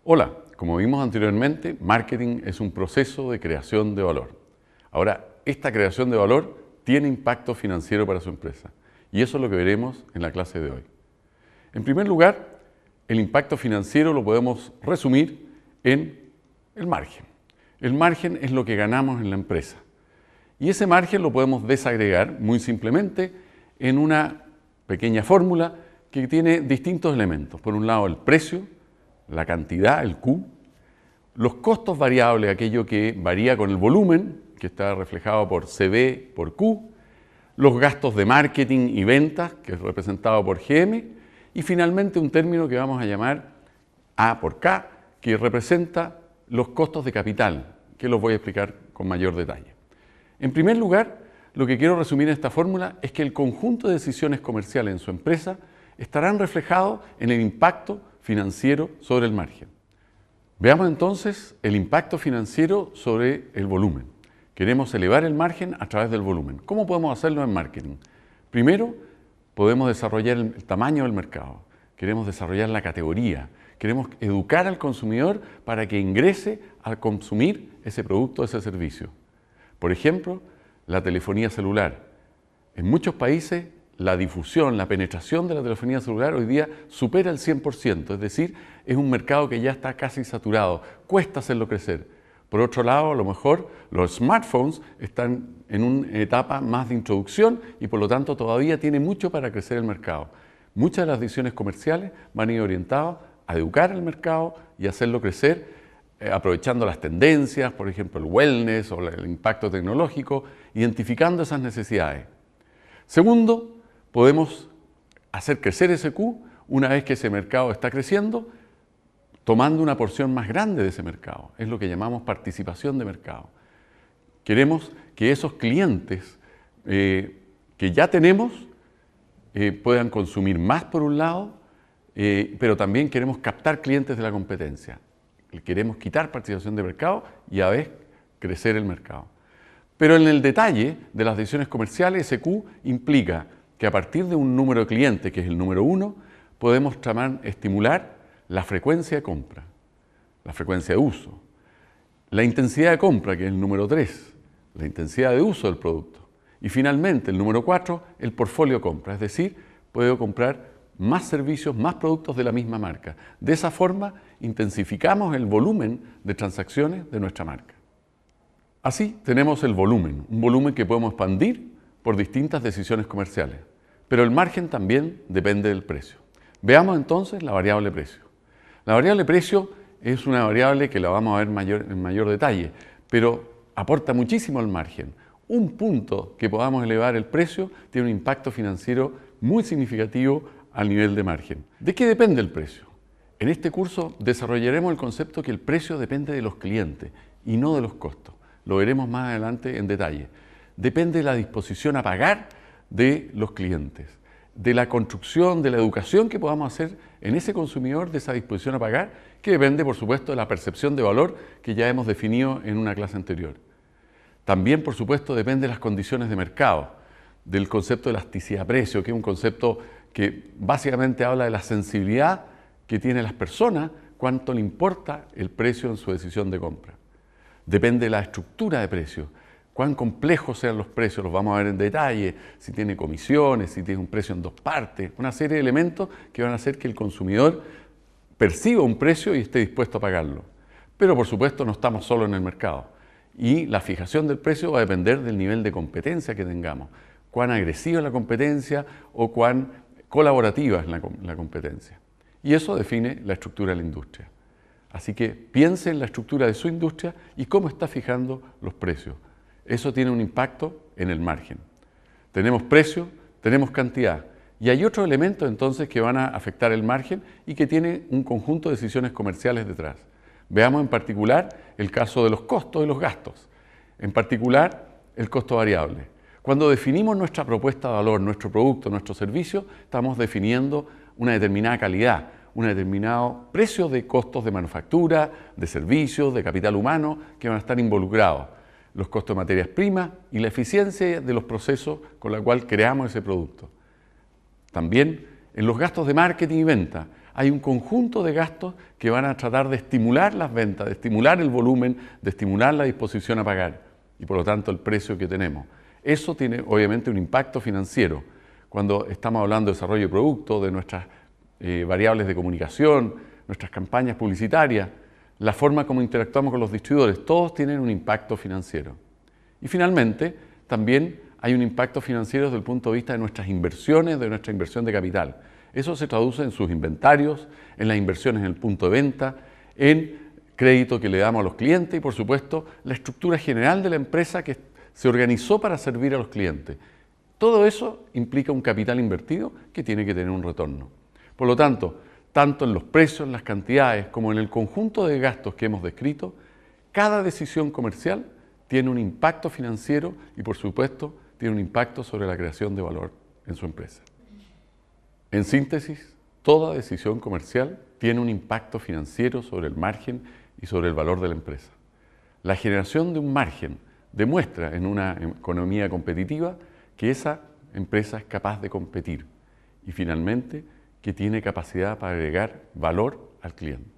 Hola, como vimos anteriormente, marketing es un proceso de creación de valor. Ahora, esta creación de valor tiene impacto financiero para su empresa y eso es lo que veremos en la clase de hoy. En primer lugar, el impacto financiero lo podemos resumir en el margen. El margen es lo que ganamos en la empresa y ese margen lo podemos desagregar muy simplemente en una pequeña fórmula que tiene distintos elementos. Por un lado, el precio, la cantidad, el Q, los costos variables, aquello que varía con el volumen, que está reflejado por CB por Q, los gastos de marketing y ventas, que es representado por GM, y finalmente un término que vamos a llamar A por K, que representa los costos de capital, que los voy a explicar con mayor detalle. En primer lugar, lo que quiero resumir en esta fórmula es que el conjunto de decisiones comerciales en su empresa estarán reflejados en el impacto financiero sobre el margen. Veamos entonces el impacto financiero sobre el volumen. Queremos elevar el margen a través del volumen. ¿Cómo podemos hacerlo en marketing? Primero, podemos desarrollar el tamaño del mercado. Queremos desarrollar la categoría. Queremos educar al consumidor para que ingrese a consumir ese producto o ese servicio. Por ejemplo, la telefonía celular. En muchos países la difusión, la penetración de la telefonía celular hoy día supera el 100%, es decir, es un mercado que ya está casi saturado, cuesta hacerlo crecer. Por otro lado, a lo mejor los smartphones están en una etapa más de introducción y por lo tanto todavía tiene mucho para crecer el mercado. Muchas de las decisiones comerciales van a ir orientadas a educar al mercado y hacerlo crecer aprovechando las tendencias, por ejemplo el wellness o el impacto tecnológico, identificando esas necesidades. Segundo, podemos hacer crecer ese Q una vez que ese mercado está creciendo, tomando una porción más grande de ese mercado. Es lo que llamamos participación de mercado. Queremos que esos clientes que ya tenemos puedan consumir más por un lado, pero también queremos captar clientes de la competencia. Queremos quitar participación de mercado y a vez crecer el mercado. Pero en el detalle de las decisiones comerciales, ese Q implica que a partir de un número de clientes, que es el número 1, podemos estimular la frecuencia de compra, la frecuencia de uso, la intensidad de compra, que es el número 3, la intensidad de uso del producto, y finalmente el número 4, el portfolio de compra, es decir, puedo comprar más servicios, más productos de la misma marca. De esa forma, intensificamos el volumen de transacciones de nuestra marca. Así tenemos el volumen, un volumen que podemos expandir por distintas decisiones comerciales, pero el margen también depende del precio. Veamos entonces la variable precio. La variable precio es una variable que la vamos a ver en mayor detalle, pero aporta muchísimo al margen. Un punto que podamos elevar el precio tiene un impacto financiero muy significativo al nivel de margen. ¿De qué depende el precio? En este curso desarrollaremos el concepto que el precio depende de los clientes y no de los costos. Lo veremos más adelante en detalle. Depende de la disposición a pagar de los clientes, de la construcción, de la educación que podamos hacer en ese consumidor, de esa disposición a pagar, que depende, por supuesto, de la percepción de valor que ya hemos definido en una clase anterior. También, por supuesto, depende de las condiciones de mercado, del concepto de elasticidad-precio, que es un concepto que básicamente habla de la sensibilidad que tienen las personas, cuánto le importa el precio en su decisión de compra. Depende de la estructura de precios, cuán complejos sean los precios, los vamos a ver en detalle, si tiene comisiones, si tiene un precio en dos partes, una serie de elementos que van a hacer que el consumidor perciba un precio y esté dispuesto a pagarlo. Pero por supuesto no estamos solo en el mercado y la fijación del precio va a depender del nivel de competencia que tengamos, cuán agresiva es la competencia o cuán colaborativa es la competencia. Y eso define la estructura de la industria. Así que piense en la estructura de su industria y cómo está fijando los precios. Eso tiene un impacto en el margen. Tenemos precio, tenemos cantidad. Y hay otros elementos entonces que van a afectar el margen y que tienen un conjunto de decisiones comerciales detrás. Veamos en particular el caso de los costos y los gastos. En particular, el costo variable. Cuando definimos nuestra propuesta de valor, nuestro producto, nuestro servicio, estamos definiendo una determinada calidad, un determinado precio de costos de manufactura, de servicios, de capital humano que van a estar involucrados. Los costos de materias primas y la eficiencia de los procesos con la cual creamos ese producto. También en los gastos de marketing y venta hay un conjunto de gastos que van a tratar de estimular las ventas, de estimular el volumen, de estimular la disposición a pagar y por lo tanto el precio que tenemos. Eso tiene obviamente un impacto financiero. Cuando estamos hablando de desarrollo de productos, de nuestras variables de comunicación, nuestras campañas publicitarias, la forma como interactuamos con los distribuidores, todos tienen un impacto financiero. Y finalmente, también hay un impacto financiero desde el punto de vista de nuestras inversiones, de nuestra inversión de capital. Eso se traduce en sus inventarios, en las inversiones en el punto de venta, en crédito que le damos a los clientes y, por supuesto, la estructura general de la empresa que se organizó para servir a los clientes. Todo eso implica un capital invertido que tiene que tener un retorno. Por lo tanto en los precios, en las cantidades, como en el conjunto de gastos que hemos descrito, cada decisión comercial tiene un impacto financiero y, por supuesto, tiene un impacto sobre la creación de valor en su empresa. En síntesis, toda decisión comercial tiene un impacto financiero sobre el margen y sobre el valor de la empresa. La generación de un margen demuestra en una economía competitiva que esa empresa es capaz de competir y finalmente que tiene capacidad para agregar valor al cliente.